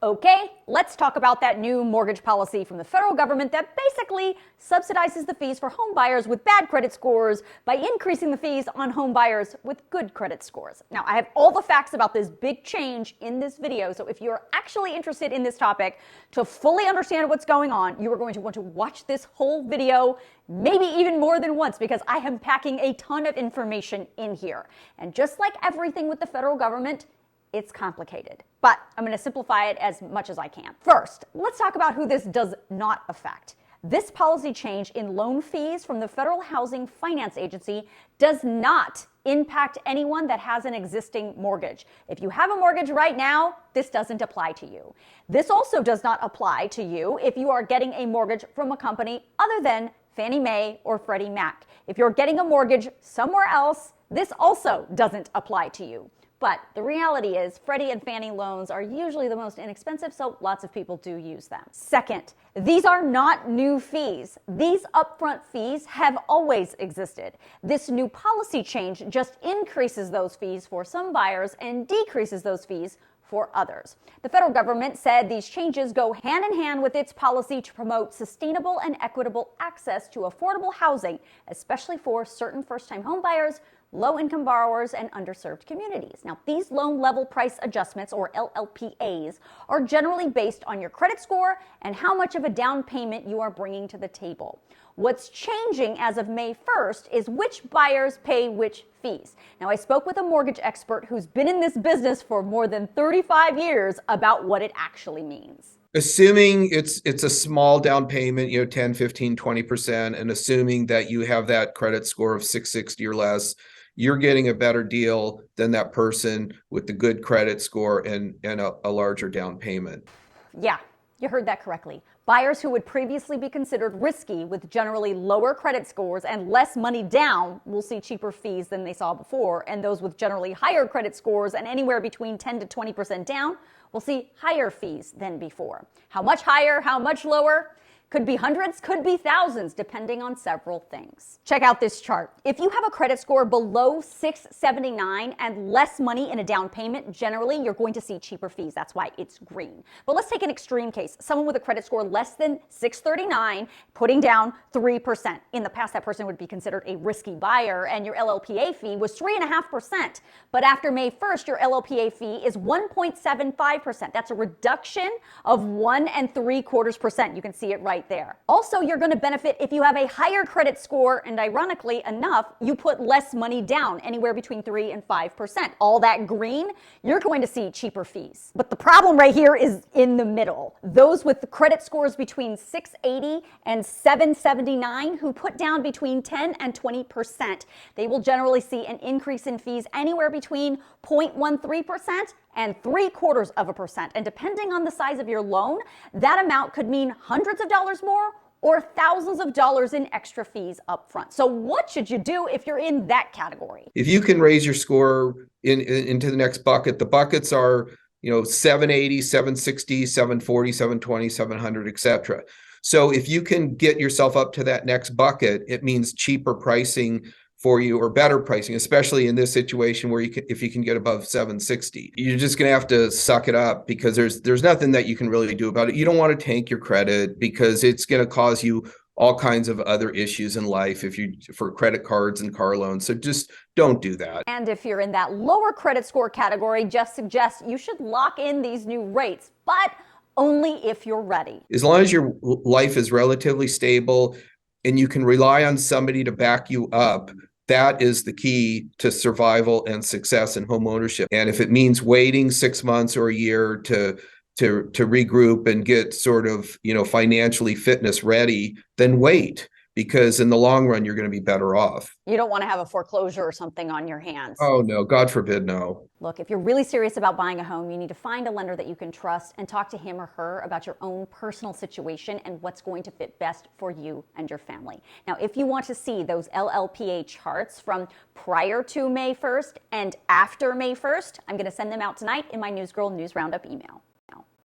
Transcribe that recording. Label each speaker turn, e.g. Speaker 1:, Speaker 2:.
Speaker 1: Okay, let's talk about that new mortgage policy from the federal government that basically subsidizes the fees for home buyers with bad credit scores by increasing the fees on home buyers with good credit scores. Now, I have all the facts about this big change in this video, so if you're actually interested in this topic to fully understand what's going on, you are going to want to watch this whole video, maybe even more than once, because I am packing a ton of information in here. And just like everything with the federal government, it's complicated, but I'm going to simplify it as much as I can. First, let's talk about who this does not affect. This policy change in loan fees from the Federal Housing Finance Agency does not impact anyone that has an existing mortgage. If you have a mortgage right now, this doesn't apply to you. This also does not apply to you if you are getting a mortgage from a company other than Fannie Mae or Freddie Mac. If you're getting a mortgage somewhere else, this also doesn't apply to you. But the reality is Freddie and Fannie loans are usually the most inexpensive, so lots of people do use them. Second, these are not new fees. These upfront fees have always existed. This new policy change just increases those fees for some buyers and decreases those fees for others. The federal government said these changes go hand in hand with its policy to promote sustainable and equitable access to affordable housing, especially for certain first-time home buyers, low-income borrowers, and underserved communities. Now, these loan level price adjustments, or LLPAs, are generally based on your credit score and how much of a down payment you are bringing to the table. What's changing as of May 1st is which buyers pay which fees. Now, I spoke with a mortgage expert who's been in this business for more than 35 years about what it actually means.
Speaker 2: Assuming it's a small down payment, 10, 15, 20%, and assuming that you have that credit score of 660 or less, you're getting a better deal than that person with the good credit score and a larger down payment.
Speaker 1: Yeah, you heard that correctly. Buyers who would previously be considered risky with generally lower credit scores and less money down will see cheaper fees than they saw before, and those with generally higher credit scores and anywhere between 10 to 20% down will see higher fees than before. How much higher, how much lower? Could be hundreds, could be thousands, depending on several things. Check out this chart. If you have a credit score below 679 and less money in a down payment, generally you're going to see cheaper fees. That's why it's green. But let's take an extreme case. Someone with a credit score less than 639 putting down 3%. In the past, that person would be considered a risky buyer, and your LLPA fee was 3.5%. But after May 1st, your LLPA fee is 1.75%. That's a reduction of 1 3/4%. You can see it right there. Also, you're going to benefit if you have a higher credit score, and ironically enough, you put less money down, anywhere between 3 and 5%. All that green, you're going to see cheaper fees. But the problem right here is in the middle. Those with the credit scores between 680 and 779 who put down between 10 and 20%, they will generally see an increase in fees anywhere between 0.13% and 0.75%. And depending on the size of your loan, that amount could mean hundreds of dollars more or thousands of dollars in extra fees up front. So what should you do if you're in that category?
Speaker 2: If you can raise your score into the next bucket, the buckets are 780, 760, 740, 720, 700, etc. So if you can get yourself up to that next bucket, it means cheaper pricing for you, or better pricing, especially in this situation where if you can get above 760. You're just going to have to suck it up, because there's nothing that you can really do about it. You don't want to tank your credit, because it's going to cause you all kinds of other issues in life for credit cards and car loans. So just don't do that.
Speaker 1: And if you're in that lower credit score category, just suggest you should lock in these new rates, but only if you're ready.
Speaker 2: As long as your life is relatively stable and you can rely on somebody to back you up, that is the key to survival and success in home ownership. And if it means waiting 6 months or a year to regroup and get sort of, financially fitness ready, then wait, because in the long run, you're going to be better off.
Speaker 1: You don't want to have a foreclosure or something on your hands.
Speaker 2: Oh, no, God forbid, no.
Speaker 1: Look, if you're really serious about buying a home, you need to find a lender that you can trust and talk to him or her about your own personal situation and what's going to fit best for you and your family. Now, if you want to see those LLPA charts from prior to May 1st and after May 1st, I'm going to send them out tonight in my News Girl News Roundup email.